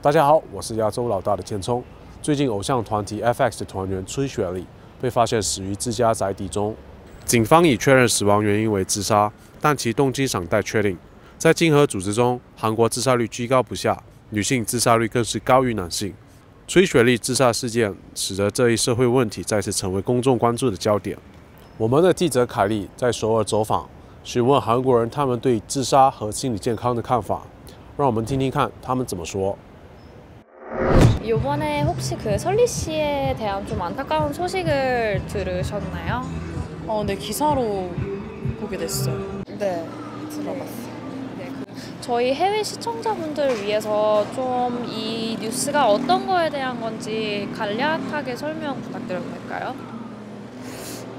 大家好，我是亚洲老大的建聪。最近偶像团体 FX 的团员崔雪莉被发现死于自家宅邸中，警方已确认死亡原因为自杀，但其动机尚待确定。在经合组织中，韩国自杀率居高不下，女性自杀率更是高于男性。崔雪莉自杀事件使得这一社会问题再次成为公众关注的焦点。我们的记者凯莉在首尔走访，询问韩国人他们对自杀和心理健康的看法，让我们听听看他们怎么说。 이번에 혹시 그 설리 씨에 대한 좀 안타까운 소식을 들으셨나요? 네, 기사로 보게 됐어요. 네, 들어봤어요. 네, 저희 해외 시청자분들 위해서 좀 이 뉴스가 어떤 거에 대한 건지 간략하게 설명 부탁드려도 될까요?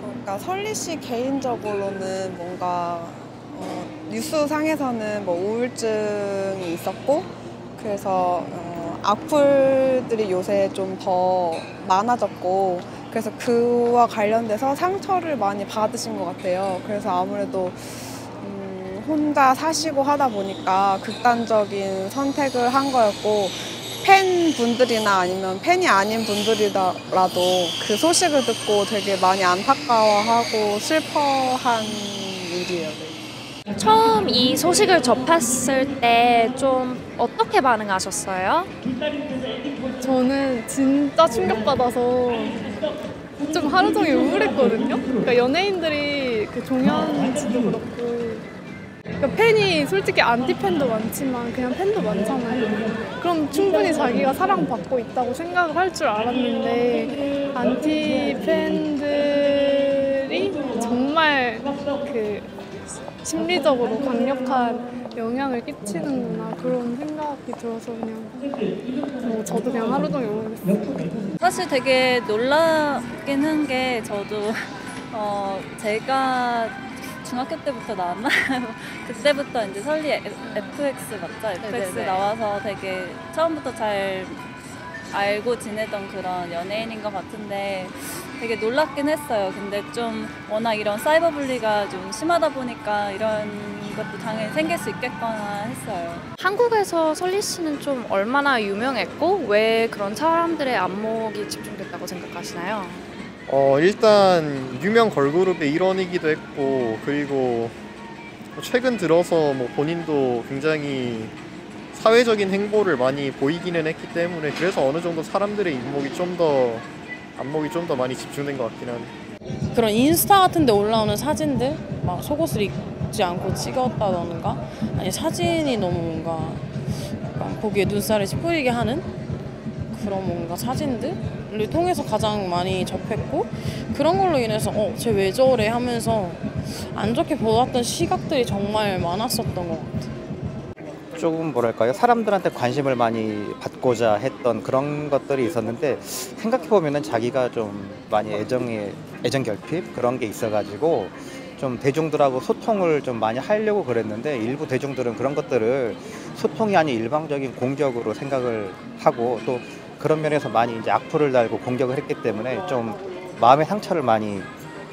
그러니까 설리 씨 개인적으로는 뭔가 뉴스상에서는 뭐 우울증이 있었고 그래서 악플들이 요새 좀 더 많아졌고 그래서 그와 관련돼서 상처를 많이 받으신 것 같아요. 그래서 아무래도 혼자 사시고 하다 보니까 극단적인 선택을 한 거였고 팬분들이나 아니면 팬이 아닌 분들이라도 그 소식을 듣고 되게 많이 안타까워하고 슬퍼한 일이에요. 네. 처음 이 소식을 접했을 때 좀 어떻게 반응하셨어요? 저는 진짜 충격받아서 좀 하루 종일 우울했거든요. 그러니까 연예인들이 그 종현 씨도 그렇고 그러니까 팬이 솔직히 안티 팬도 많지만 그냥 팬도 많잖아요. 그럼 충분히 자기가 사랑받고 있다고 생각을 할 줄 알았는데 안티 팬들이 정말 그 심리적으로 강력한 영향을 끼치는구나 그런 생각이 들어서 그냥 저도 그냥 하루 종일 우울했어요. 사실 되게 놀라긴 한 게 저도 제가 중학교 때부터 나왔나? 그때부터 이제 설리 FX 맞죠? FX 네네네. 나와서 되게 처음부터 잘 알고 지내던 그런 연예인인 것 같은데 되게 놀랍긴 했어요. 근데 좀 워낙 이런 사이버 불리가 좀 심하다 보니까 이런 것도 당연히 생길 수 있겠거나 했어요. 한국에서 설리 씨는 좀 얼마나 유명했고 왜 그런 사람들의 안목이 집중됐다고 생각하시나요? 일단 유명 걸그룹의 일원이기도 했고 그리고 최근 들어서 뭐 본인도 굉장히 사회적인 행보를 많이 보이기는 했기 때문에 그래서 어느 정도 사람들의 안목이 좀 더 많이 집중된 것 같긴 한데 그런 인스타 같은 데 올라오는 사진들 막 속옷을 입지 않고 찍었다던가 아니 사진이 너무 뭔가 약간 거기에 눈살을 찌푸리게 하는 그런 뭔가 사진들을 통해서 가장 많이 접했고 그런 걸로 인해서 쟤 왜 저래 하면서 안 좋게 보았던 시각들이 정말 많았었던 것 같아요. 조금 뭐랄까요, 사람들한테 관심을 많이 받고자 했던 그런 것들이 있었는데 생각해보면은 자기가 좀 많이 애정 결핍 그런 게 있어가지고 좀 대중들하고 소통을 좀 많이 하려고 그랬는데 일부 대중들은 그런 것들을 소통이 아닌 일방적인 공격으로 생각을 하고 또 그런 면에서 많이 이제 악플을 달고 공격을 했기 때문에 좀 마음의 상처를 많이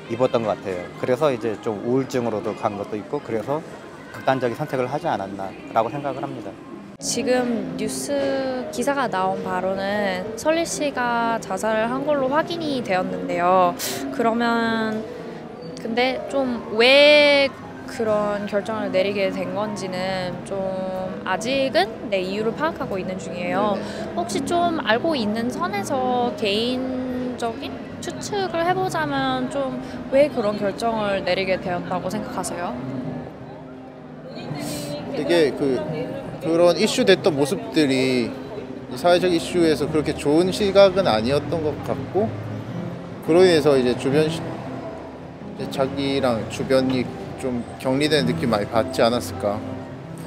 입었던 것 같아요. 그래서 이제 좀 우울증으로도 간 것도 있고 그래서 극단적인 선택을 하지 않았나라고 생각을 합니다. 지금 뉴스 기사가 나온 바로는 설리 씨가 자살을 한 걸로 확인이 되었는데요. 그러면 근데 좀 왜 그런 결정을 내리게 된 건지는 좀 아직은 이유를 파악하고 있는 중이에요. 혹시 좀 알고 있는 선에서 개인적인 추측을 해보자면 좀 왜 그런 결정을 내리게 되었다고 생각하세요? 되게 그런 이슈 됐던 모습들이 사회적 이슈에서 그렇게 좋은 시각은 아니었던 것 같고 그로 인해서 이제 자기랑 주변이 좀 격리된 느낌 많이 받지 않았을까.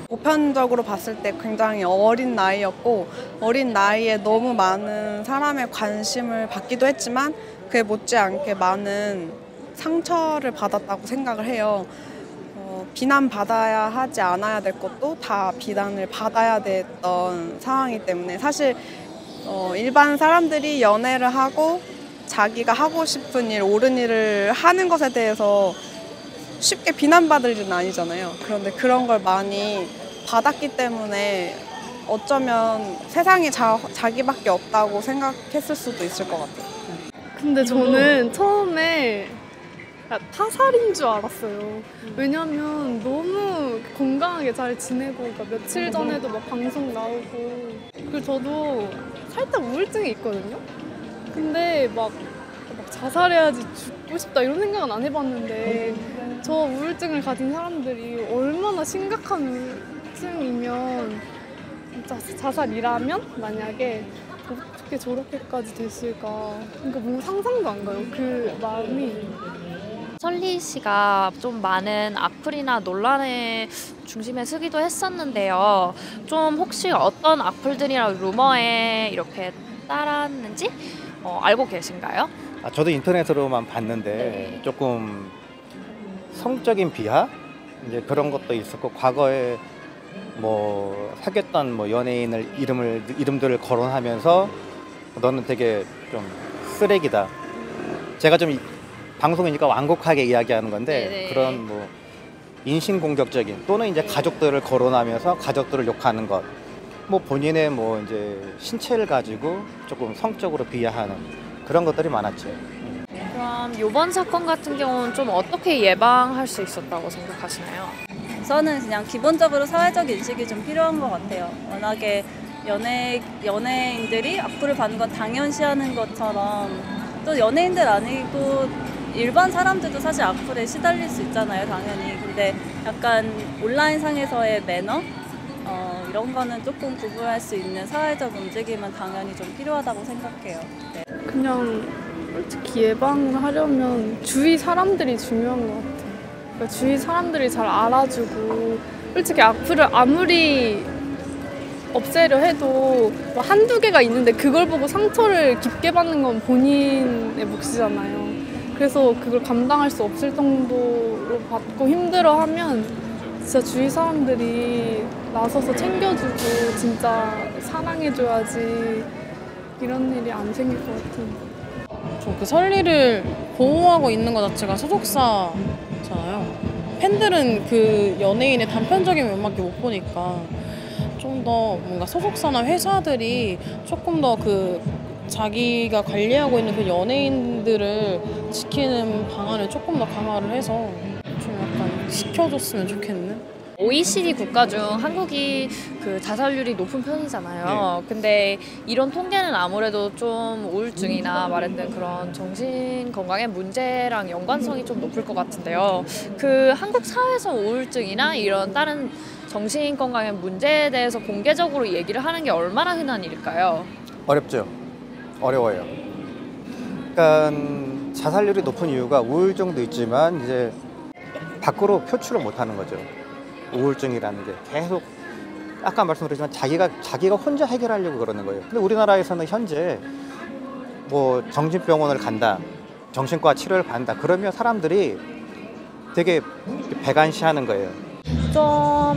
보편적으로 봤을 때 굉장히 어린 나이였고 어린 나이에 너무 많은 사람의 관심을 받기도 했지만 그에 못지않게 많은 상처를 받았다고 생각을 해요. 비난받아야 하지 않아야 될 것도 다 비난을 받아야 됐던 상황이기 때문에 사실 일반 사람들이 연애를 하고 자기가 하고 싶은 일, 옳은 일을 하는 것에 대해서 쉽게 비난받을 일은 아니잖아요. 그런데 그런 걸 많이 받았기 때문에 어쩌면 세상에 자기밖에 없다고 생각했을 수도 있을 것 같아요. 근데 저는 처음에 타살인 줄 알았어요. 왜냐면 너무 건강하게 잘 지내고, 그러니까 며칠 전에도 막 방송 나오고, 그리고 저도 살짝 우울증이 있거든요. 근데 막 자살해야지, 죽고 싶다 이런 생각은 안 해봤는데, 저 우울증을 가진 사람들이 얼마나 심각한 우울증이면 진짜 자살이라면 만약에 어떻게 저렇게까지 됐을까. 그러니까 뭔가 상상도 안 가요, 그 마음이. 설리 씨가 좀 많은 악플이나 논란의 중심에 서기도 했었는데요. 좀 혹시 어떤 악플들이나 루머에 이렇게 따랐는지 알고 계신가요? 저도 인터넷으로만 봤는데 조금 성적인 비하 이제 그런 것도 있었고, 과거에 뭐 사귀었던 뭐 연예인을 이름들을 거론하면서 너는 되게 좀 쓰레기다. 제가 좀 방송이니까 완곡하게 이야기하는 건데, 네네. 그런 뭐 인신공격적인 또는 이제 가족들을 거론하면서 가족들을 욕하는 것, 뭐 본인의 뭐 이제 신체를 가지고 조금 성적으로 비하하는 그런 것들이 많았죠. 그럼 이번 사건 같은 경우는 좀 어떻게 예방할 수 있었다고 생각하시나요? 저는 그냥 기본적으로 사회적 인식이 좀 필요한 것 같아요. 워낙에 연예인들이 악플을 받는 건 당연시하는 것처럼, 또 연예인들 아니고 일반 사람들도 사실 악플에 시달릴 수 있잖아요, 당연히. 근데 약간 온라인상에서의 매너? 이런 거는 조금 구분할 수 있는 사회적 움직임은 당연히 좀 필요하다고 생각해요. 네. 그냥 솔직히 예방을 하려면 주위 사람들이 중요한 것 같아요. 그러니까 주위 사람들이 잘 알아주고, 솔직히 악플을 아무리 없애려 해도 뭐 한두 개가 있는데 그걸 보고 상처를 깊게 받는 건 본인의 몫이잖아요. 그래서 그걸 감당할 수 없을 정도로 받고 힘들어하면 진짜 주위 사람들이 나서서 챙겨주고 진짜 사랑해줘야지 이런 일이 안 생길 것 같아요. 저 그 설리를 보호하고 있는 것 자체가 소속사잖아요. 팬들은 그 연예인의 단편적인 면밖에 못 보니까 좀 더 뭔가 소속사나 회사들이 조금 더 그 자기가 관리하고 있는 그 연예인들을 지키는 방안을 조금 더 강화를 해서 좀 약간 지켜줬으면 좋겠는? OECD 국가 중 한국이 그 자살률이 높은 편이잖아요. 근데 이런 통계는 아무래도 좀 우울증이나 말했던 그런 정신 건강의 문제랑 연관성이 좀 높을 것 같은데요. 그 한국 사회에서 우울증이나 이런 다른 정신 건강의 문제에 대해서 공개적으로 얘기를 하는 게 얼마나 흔한 일일까요? 어렵죠. 어려워요. 그러니까 자살률이 높은 이유가 우울증도 있지만 이제 밖으로 표출을 못하는 거죠. 우울증이라는 게 계속 아까 말씀드렸지만 자기가 혼자 해결하려고 그러는 거예요. 근데 우리나라에서는 현재 뭐 정신병원을 간다, 정신과 치료를 받는다 그러면 사람들이 되게 배관시하는 거예요. 좀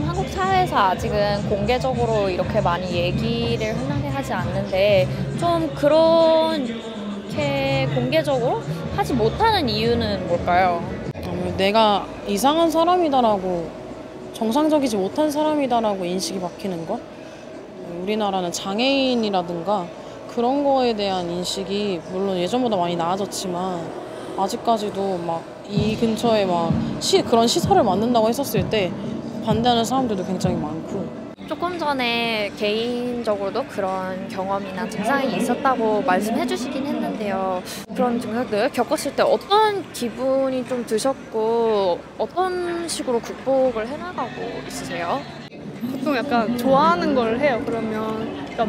한국 사회에서 아직은 공개적으로 이렇게 많이 얘기를 흔하게 하지 않는데 좀 그렇게 공개적으로 하지 못하는 이유는 뭘까요? 내가 이상한 사람이다라고, 정상적이지 못한 사람이다라고 인식이 박히는 것? 우리나라는 장애인이라든가 그런 거에 대한 인식이 물론 예전보다 많이 나아졌지만 아직까지도 막 이 근처에 막 그런 시설을 만든다고 했었을 때 반대하는 사람들도 굉장히 많고. 조금 전에 개인적으로도 그런 경험이나 증상이 있었다고 말씀해 주시긴 했는데요. 그런 증상들 겪었을 때 어떤 기분이 좀 드셨고 어떤 식으로 극복을 해나가고 있으세요? 보통 약간 좋아하는 걸 해요. 그러면 그러니까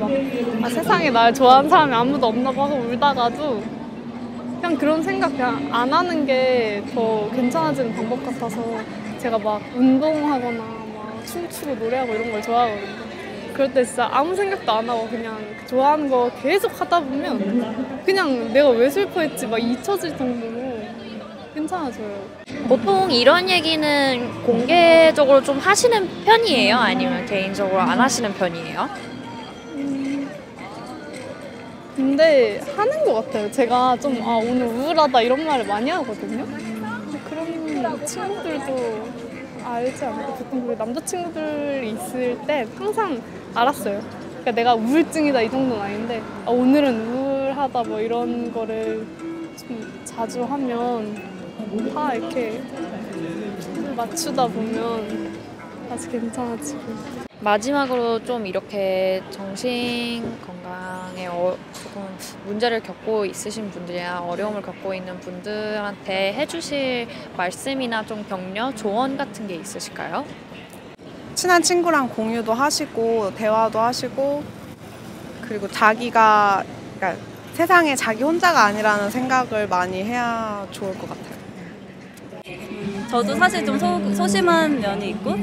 막 세상에 날 좋아하는 사람이 아무도 없나 봐 하고 울다가도 그냥 그런 생각 그냥 안 하는 게 더 괜찮아지는 방법 같아서 제가 막 운동하거나 막 춤추고 노래하고 이런 걸 좋아하거든요. 그럴 때 진짜 아무 생각도 안 하고 그냥 좋아하는 거 계속 하다 보면 그냥 내가 왜 슬퍼했지 막 잊혀질 정도로 괜찮아져요. 보통 이런 얘기는 공개적으로 좀 하시는 편이에요? 아니면 개인적으로 안 하시는 편이에요? 근데 하는 것 같아요. 제가 좀 오늘 우울하다 이런 말을 많이 하거든요. 근데 그런 친구들도 알지 않을까? 보통 남자친구들이 있을 때 항상 알았어요. 그러니까 내가 우울증이다 이 정도는 아닌데 오늘은 우울하다 뭐 이런 거를 좀 자주 하면 다 이렇게 맞추다 보면 다시 괜찮아지고. 마지막으로 좀 이렇게 정신 건강에 조금 문제를 겪고 있으신 분들이나 어려움을 겪고 있는 분들한테 해주실 말씀이나 좀 격려, 조언 같은 게 있으실까요? 친한 친구랑 공유도 하시고 대화도 하시고 그리고 자기가 그러니까 세상에 자기 혼자가 아니라는 생각을 많이 해야 좋을 것 같아요. 저도 사실 좀 소심한 면이 있고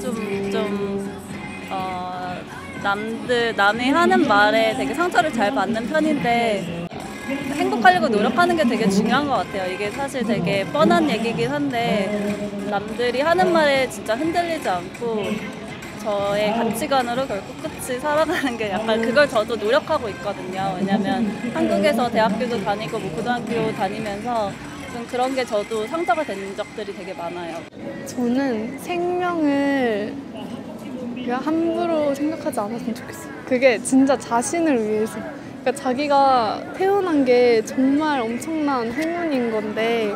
남이 하는 말에 되게 상처를 잘 받는 편인데 행복하려고 노력하는 게 되게 중요한 것 같아요. 이게 사실 되게 뻔한 얘기긴 한데 남들이 하는 말에 진짜 흔들리지 않고 저의 가치관으로 결국 끝이 살아가는 게 약간 그걸 저도 노력하고 있거든요. 왜냐면 한국에서 대학교도 다니고 뭐 고등학교 다니면서 좀 그런 게 저도 상처가 된 적들이 되게 많아요. 저는 생명을 그냥 함부로 생각하지 않았으면 좋겠어요. 그게 진짜 자신을 위해서. 그러니까 자기가 태어난 게 정말 엄청난 행운인 건데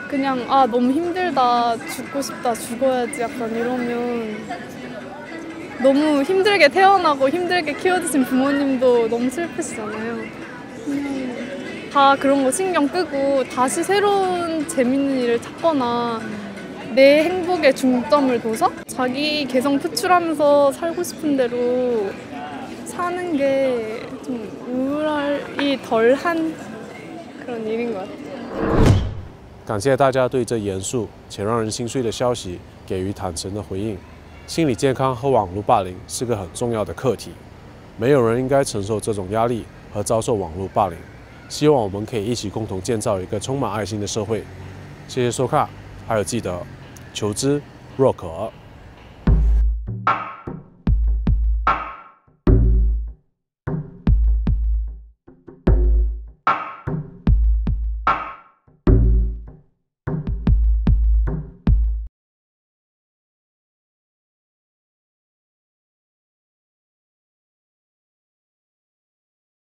그냥 너무 힘들다, 죽고 싶다, 죽어야지 약간 이러면 너무 힘들게 태어나고 힘들게 키워주신 부모님도 너무 슬프시잖아요. 그냥 다 그런 거 신경 끄고 다시 새로운 재밌는 일을 찾거나 내 행복에 중점을 둬서 자기 개성 표출하면서 살고 싶은 대로 사는 게 좀 우울이 덜한 그런 일인 것 같아요.感谢大家对这严肃且让人心碎的消息给予坦诚的回应。心理健康和网络霸凌是个很重要的课题，没有人应该承受这种压力和遭受网络霸凌。希望我们可以一起共同建造一个充满爱心的社会。谢谢收看，还有记得求知若渴。